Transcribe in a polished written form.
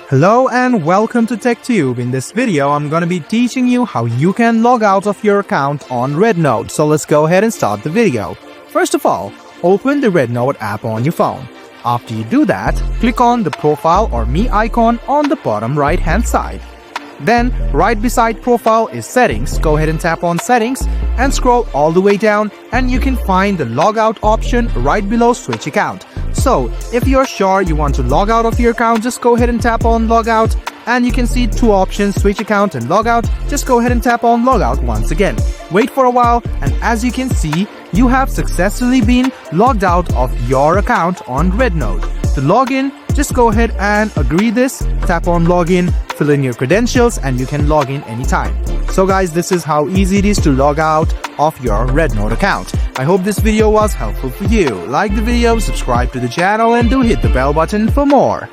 Hello and welcome to TechTube. In this video, I'm going to be teaching you how you can log out of your account on Rednote. So let's go ahead and start the video. First of all, open the Rednote app on your phone. After you do that, click on the profile or me icon on the bottom right hand side. Then, right beside profile is settings. Go ahead and tap on settings and scroll all the way down and you can find the logout option right below switch account. So, if you're sure you want to log out of your account, just go ahead and tap on logout and you can see two options, switch account and logout. Just go ahead and tap on logout once again. Wait for a while and as you can see, you have successfully been logged out of your account on Rednote. To log in, just go ahead and agree this, tap on login, fill in your credentials and you can log in anytime. So guys, this is how easy it is to log out of your Rednote account. I hope this video was helpful for you. Like the video, subscribe to the channel and do hit the bell button for more.